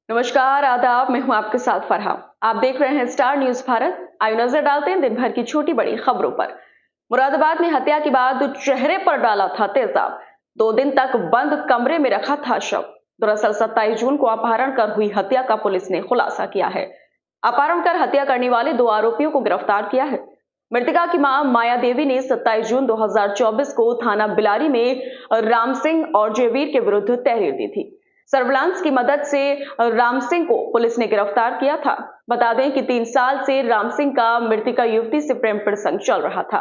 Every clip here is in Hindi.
नमस्कार, आदाब। मैं हूं आपके साथ फरहा। आप देख रहे हैं स्टार न्यूज भारत। आइए नजर डालते हैं दिन भर की छोटी बड़ी खबरों पर। मुरादाबाद में हत्या के बाद चेहरे पर डाला था तेजाब। 2 दिन तक बंद कमरे में रखा था शव। दरअसल 27 जून को अपहरण कर हुई हत्या का पुलिस ने खुलासा किया है। अपहरण कर हत्या करने वाले 2 आरोपियों को गिरफ्तार किया है। मृतका की मां माया देवी ने 27 जून 2024 को थाना बिलारी में राम सिंह और जयवीर के विरुद्ध तहरीर दी थी। सर्विलांस की मदद से राम सिंह को पुलिस ने गिरफ्तार किया था। बता दें कि 3 साल से राम सिंह का मृतका युवती से प्रेम प्रसंग चल रहा था।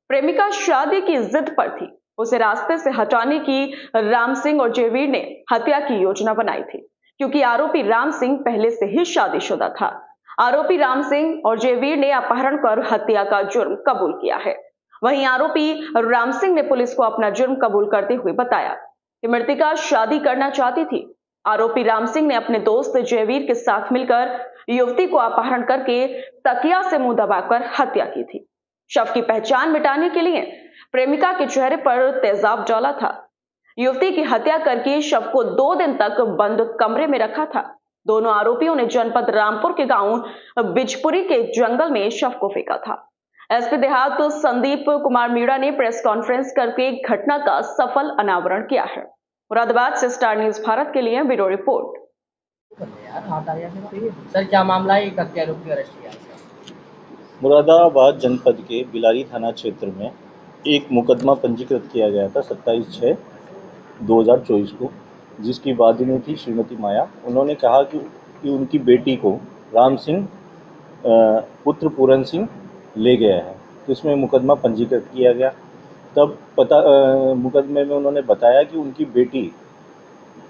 प्रेमिका शादी की जिद पर थी। उसे रास्ते से हटाने की राम सिंह और जयवीर ने हत्या की योजना बनाई थी, क्योंकि आरोपी राम सिंह पहले से ही शादीशुदा था। आरोपी राम सिंह और जयवीर ने अपहरण कर हत्या का जुर्म कबूल किया है। वहीं आरोपी राम सिंह ने पुलिस को अपना जुर्म कबूल करते हुए बताया कि मृतका शादी करना चाहती थी। आरोपी राम सिंह ने अपने दोस्त जयवीर के साथ मिलकर युवती को अपहरण करके तकिया से मुंह दबाकर हत्या की थी। शव की पहचान मिटाने के लिए प्रेमिका के चेहरे पर तेजाब डाला था। युवती की हत्या करके शव को 2 दिन तक बंद कमरे में रखा था। दोनों आरोपियों ने जनपद रामपुर के गांव बिजपुरी के जंगल में शव को फेंका था। एसपी देहात संदीप कुमार मीणा ने प्रेस कॉन्फ्रेंस करके घटना का सफल अनावरण किया है। मुरादाबाद से स्टार न्यूज भारत के लिए ब्यूरो रिपोर्ट। सर, क्या मामला है? एक हत्या आरोपी अरेस्ट किया है। मुरादाबाद जनपद के बिलारी थाना क्षेत्र में एक मुकदमा पंजीकृत किया गया था 27/6/2024 को, जिसकी वादिनी थी श्रीमती माया। उन्होंने कहा कि उनकी बेटी को राम सिंह पुत्र पूरन सिंह ले गया है, तो इसमें मुकदमा पंजीकृत किया गया। तब मुकदमे में उन्होंने बताया कि उनकी बेटी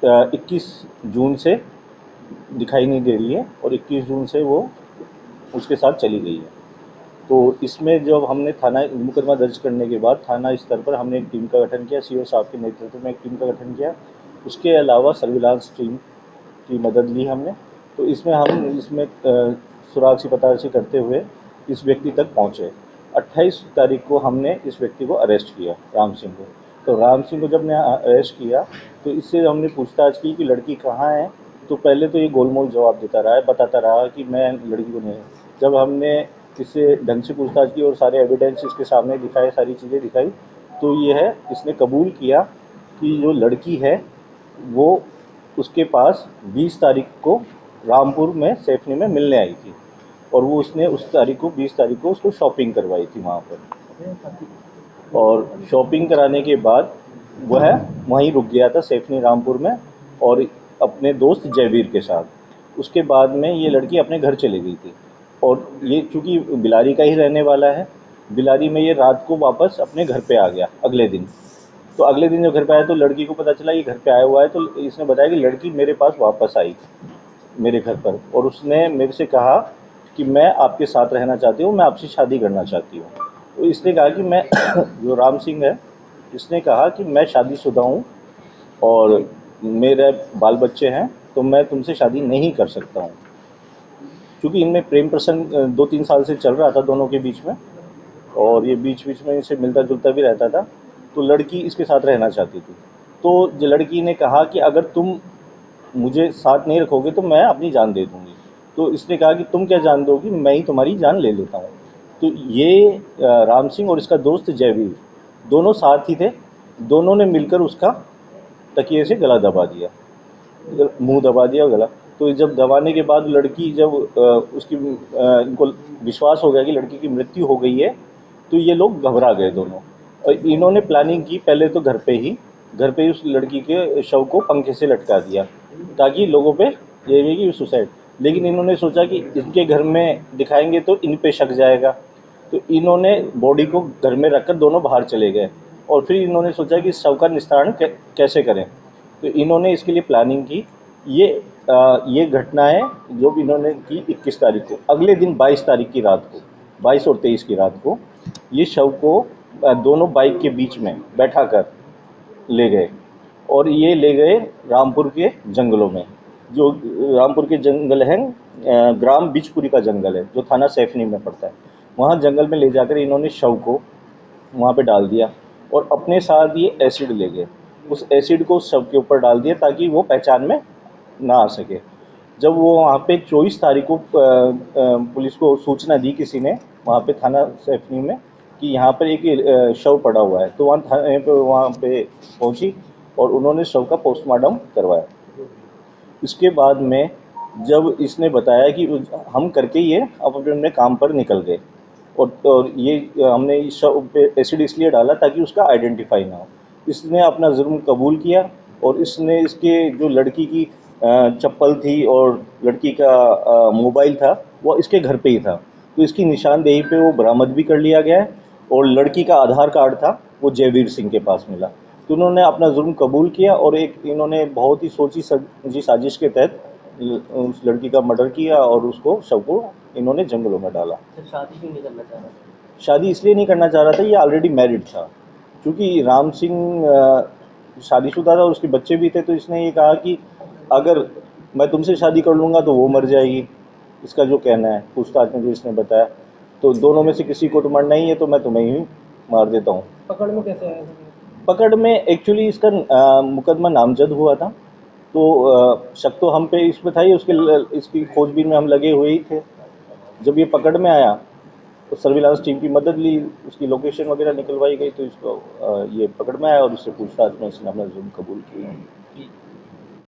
21 जून से दिखाई नहीं दे रही है और 21 जून से वो उसके साथ चली गई है। तो इसमें जब हमने थाना मुकदमा दर्ज करने के बाद थाना स्तर पर हमने एक टीम का गठन किया, सीओ साहब के नेतृत्व में एक टीम का गठन किया। उसके अलावा सर्विलांस टीम की मदद ली हमने। तो इसमें सुराग सिपतासी करते हुए इस व्यक्ति तक पहुँचे। 28 तारीख को हमने इस व्यक्ति को अरेस्ट किया, राम सिंह को। तो राम सिंह को जब हमने अरेस्ट किया तो इससे हमने पूछताछ की कि लड़की कहाँ है। तो पहले तो ये गोलमोल जवाब देता रहा है, बताता रहा कि मैं लड़की को नहीं। जब हमने इससे ढंग से पूछताछ की और सारे एविडेंस इसके सामने दिखाए, सारी चीज़ें दिखाई, तो ये है इसने कबूल किया कि जो लड़की है वो उसके पास 20 तारीख को रामपुर में सैफनी में मिलने आई थी और वो उसने उस तारीख को 20 तारीख को उसको शॉपिंग करवाई थी वहाँ पर। और शॉपिंग कराने के बाद वह वहीं रुक गया था सैफनी रामपुर में और अपने दोस्त जयवीर के साथ। उसके बाद में ये लड़की अपने घर चली गई थी और ये चूँकि बिलारी का ही रहने वाला है, बिलारी में ये रात को वापस अपने घर पे आ गया अगले दिन। तो अगले दिन जब घर पे आया तो लड़की को पता चला ये घर पे आया हुआ है, तो इसने बताया कि लड़की मेरे पास वापस आई मेरे घर पर और उसने मेरे से कहा कि मैं आपके साथ रहना चाहती हूँ, मैं आपसे शादी करना चाहती हूँ। तो इसने कहा कि मैं जो राम सिंह है इसने कहा कि मैं शादीशुदा हूँ और मेरे बाल बच्चे हैं, तो मैं तुमसे शादी नहीं कर सकता हूँ। क्योंकि इनमें प्रेम प्रसंग 2-3 साल से चल रहा था दोनों के बीच में और ये बीच बीच में इनसे मिलता जुलता भी रहता था, तो लड़की इसके साथ रहना चाहती थी। तो जो लड़की ने कहा कि अगर तुम मुझे साथ नहीं रखोगे तो मैं अपनी जान दे दूँगी। तो इसने कहा कि तुम क्या जान दोगी, मैं ही तुम्हारी जान ले लेता हूँ। तो ये राम सिंह और इसका दोस्त जयवीर दोनों साथ ही थे। दोनों ने मिलकर उसका तकिए से गला दबा दिया, मुंह दबा दिया गला। तो जब दबाने के बाद लड़की जब इनको विश्वास हो गया कि लड़की की मृत्यु हो गई है, तो ये लोग घबरा गए दोनों और इन्होंने प्लानिंग की पहले तो घर पे ही उस लड़की के शव को पंखे से लटका दिया ताकि लोगों पे ये है कि सुसाइड। लेकिन इन्होंने सोचा कि इनके घर में दिखाएंगे तो इन पे शक जाएगा, तो इन्होंने बॉडी को घर में रखकर दोनों बाहर चले गए और फिर इन्होंने सोचा कि शव का निस्तारण कैसे करें। तो इन्होंने इसके लिए प्लानिंग की। ये घटना है जो इन्होंने की 21 तारीख को। अगले दिन 22 तारीख की रात को, 22 और 23 की रात को ये शव को दोनों बाइक के बीच में बैठा कर ले गए और ये ले गए रामपुर के जंगलों में। जो रामपुर के जंगल हैं, ग्राम बिजपुरी का जंगल है जो थाना सैफनी में पड़ता है। वहाँ जंगल में ले जाकर इन्होंने शव को वहाँ पे डाल दिया और अपने साथ ये एसिड ले गए। उस एसिड को शव के ऊपर डाल दिया ताकि वो पहचान में ना आ सके। जब वो वहाँ पे 24 तारीख को पुलिस को सूचना दी किसी ने वहाँ पे थाना सैफनी में कि यहाँ पर एक शव पड़ा हुआ है, तो वहाँ पे पहुँची और उन्होंने शव का पोस्टमार्टम करवाया। इसके बाद में जब इसने बताया कि हम करके ये अपने काम पर निकल गए और ये हमने इस शव पे एसिड इसलिए डाला ताकि उसका आइडेंटिफाई ना हो। इसने अपना जुर्म कबूल किया और इसने इसके जो लड़की की चप्पल थी और लड़की का मोबाइल था वो इसके घर पे ही था, तो इसकी निशानदेही पे वो बरामद भी कर लिया गया है और लड़की का आधार कार्ड था वो जयवीर सिंह के पास मिला। तो उन्होंने अपना जुर्म कबूल किया और एक इन्होंने बहुत ही सोची समझी साजिश के तहत उस लड़की का मर्डर किया और उसको शव को इन्होंने जंगलों में डाला। सर शादी क्यों नहीं करना चाह रहा? शादी इसलिए नहीं करना चाह रहा था, ये ऑलरेडी मैरिड था, क्योंकि राम सिंह शादीशुदा था और उसके बच्चे भी थे, तो इसने ये कहा कि अगर मैं तुमसे शादी कर लूँगा तो वो मर जाएगी, इसका जो कहना है पूछताछ में जो इसने बताया, तो दोनों में से किसी को तो मरना ही है तो मैं तुम्हें ही मार देता हूँ। पकड़ में कैसे आया? पकड़ में एक्चुअली इसका मुकदमा नामजद हुआ था, तो शक तो हम पे इसमें था ही, इसकी खोजबीन में हम लगे हुए ही थे। जब ये पकड़ में आया तो सर्विलांस टीम की मदद ली, उसकी लोकेशन वगैरह निकलवाई गई, तो इसको ये पकड़ में आया और उससे पूछताछ में इसने अपना जुर्म कबूल किया।